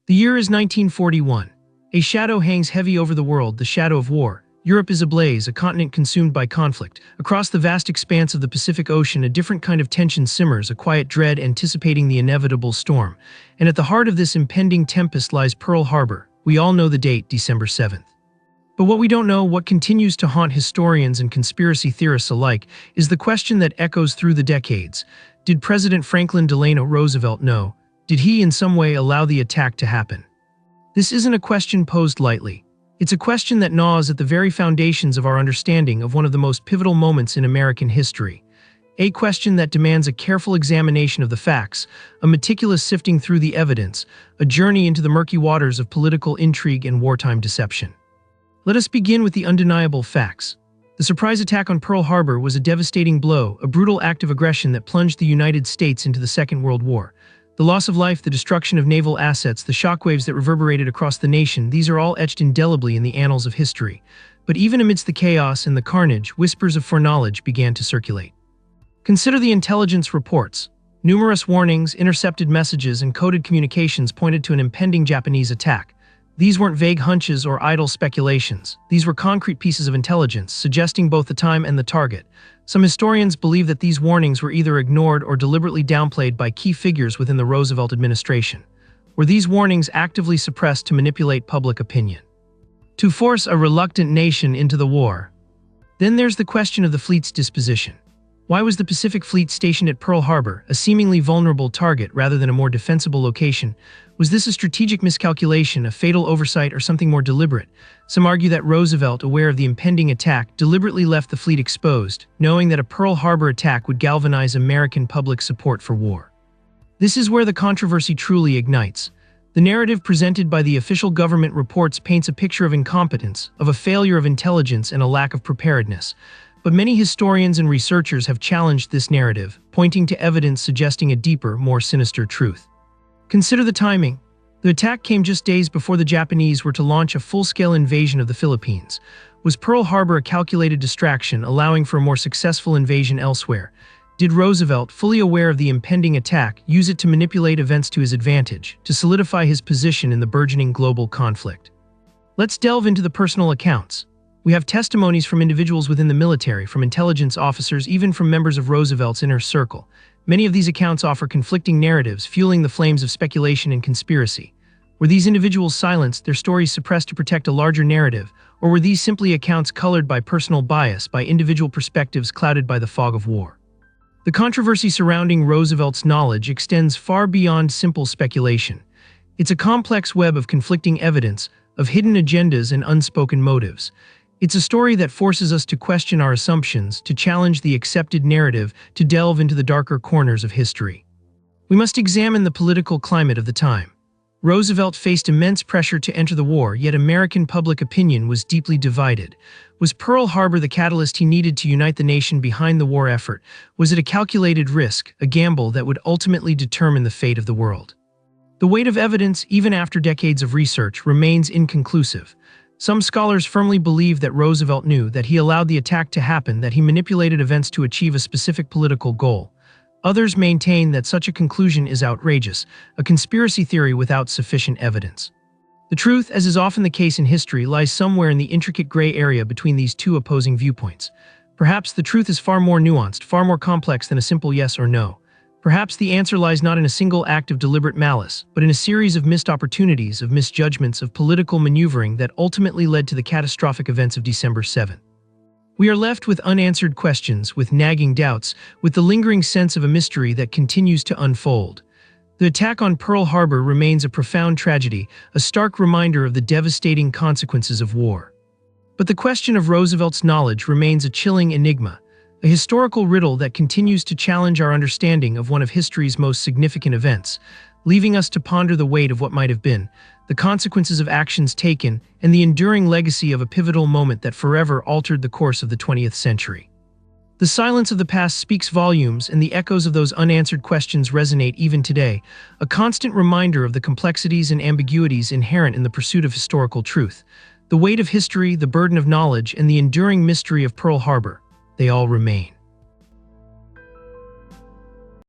The year is 1941. A shadow hangs heavy over the world, the shadow of war. Europe is ablaze, a continent consumed by conflict. Across the vast expanse of the Pacific Ocean, a different kind of tension simmers, a quiet dread anticipating the inevitable storm. And at the heart of this impending tempest lies Pearl Harbor. We all know the date, December 7th. But what we don't know, what continues to haunt historians and conspiracy theorists alike, is the question that echoes through the decades. Did President Franklin Delano Roosevelt know? Did he in some way allow the attack to happen? This isn't a question posed lightly. It's a question that gnaws at the very foundations of our understanding of one of the most pivotal moments in American history. A question that demands a careful examination of the facts, a meticulous sifting through the evidence, a journey into the murky waters of political intrigue and wartime deception. Let us begin with the undeniable facts. The surprise attack on Pearl Harbor was a devastating blow, a brutal act of aggression that plunged the United States into the Second World War. The loss of life, the destruction of naval assets, the shockwaves that reverberated across the nation, these are all etched indelibly in the annals of history. But even amidst the chaos and the carnage, whispers of foreknowledge began to circulate. Consider the intelligence reports. Numerous warnings, intercepted messages, and coded communications pointed to an impending Japanese attack. These weren't vague hunches or idle speculations. These were concrete pieces of intelligence, suggesting both the time and the target. Some historians believe that these warnings were either ignored or deliberately downplayed by key figures within the Roosevelt administration. Were these warnings actively suppressed to manipulate public opinion? To force a reluctant nation into the war? Then there's the question of the fleet's disposition. Why was the Pacific Fleet stationed at Pearl Harbor, a seemingly vulnerable target rather than a more defensible location? Was this a strategic miscalculation, a fatal oversight, or something more deliberate? Some argue that Roosevelt, aware of the impending attack, deliberately left the fleet exposed, knowing that a Pearl Harbor attack would galvanize American public support for war. This is where the controversy truly ignites. The narrative presented by the official government reports paints a picture of incompetence, of a failure of intelligence, and a lack of preparedness. But many historians and researchers have challenged this narrative, pointing to evidence suggesting a deeper, more sinister truth. Consider the timing. The attack came just days before the Japanese were to launch a full-scale invasion of the Philippines. Was Pearl Harbor a calculated distraction, allowing for a more successful invasion elsewhere? Did Roosevelt, fully aware of the impending attack, use it to manipulate events to his advantage, to solidify his position in the burgeoning global conflict? Let's delve into the personal accounts. We have testimonies from individuals within the military, from intelligence officers, even from members of Roosevelt's inner circle. Many of these accounts offer conflicting narratives, fueling the flames of speculation and conspiracy. Were these individuals silenced, their stories suppressed to protect a larger narrative, or were these simply accounts colored by personal bias, by individual perspectives clouded by the fog of war? The controversy surrounding Roosevelt's knowledge extends far beyond simple speculation. It's a complex web of conflicting evidence, of hidden agendas and unspoken motives. It's a story that forces us to question our assumptions, to challenge the accepted narrative, to delve into the darker corners of history. We must examine the political climate of the time. Roosevelt faced immense pressure to enter the war, yet American public opinion was deeply divided. Was Pearl Harbor the catalyst he needed to unite the nation behind the war effort? Was it a calculated risk, a gamble that would ultimately determine the fate of the world? The weight of evidence, even after decades of research, remains inconclusive. Some scholars firmly believe that Roosevelt knew, that he allowed the attack to happen, that he manipulated events to achieve a specific political goal. Others maintain that such a conclusion is outrageous, a conspiracy theory without sufficient evidence. The truth, as is often the case in history, lies somewhere in the intricate gray area between these two opposing viewpoints. Perhaps the truth is far more nuanced, far more complex than a simple yes or no. Perhaps the answer lies not in a single act of deliberate malice, but in a series of missed opportunities, of misjudgments, of political maneuvering that ultimately led to the catastrophic events of December 7th. We are left with unanswered questions, with nagging doubts, with the lingering sense of a mystery that continues to unfold. The attack on Pearl Harbor remains a profound tragedy, a stark reminder of the devastating consequences of war. But the question of Roosevelt's knowledge remains a chilling enigma, a historical riddle that continues to challenge our understanding of one of history's most significant events, leaving us to ponder the weight of what might have been, the consequences of actions taken, and the enduring legacy of a pivotal moment that forever altered the course of the 20th century. The silence of the past speaks volumes, and the echoes of those unanswered questions resonate even today, a constant reminder of the complexities and ambiguities inherent in the pursuit of historical truth. The weight of history, the burden of knowledge, and the enduring mystery of Pearl Harbor, they all remain.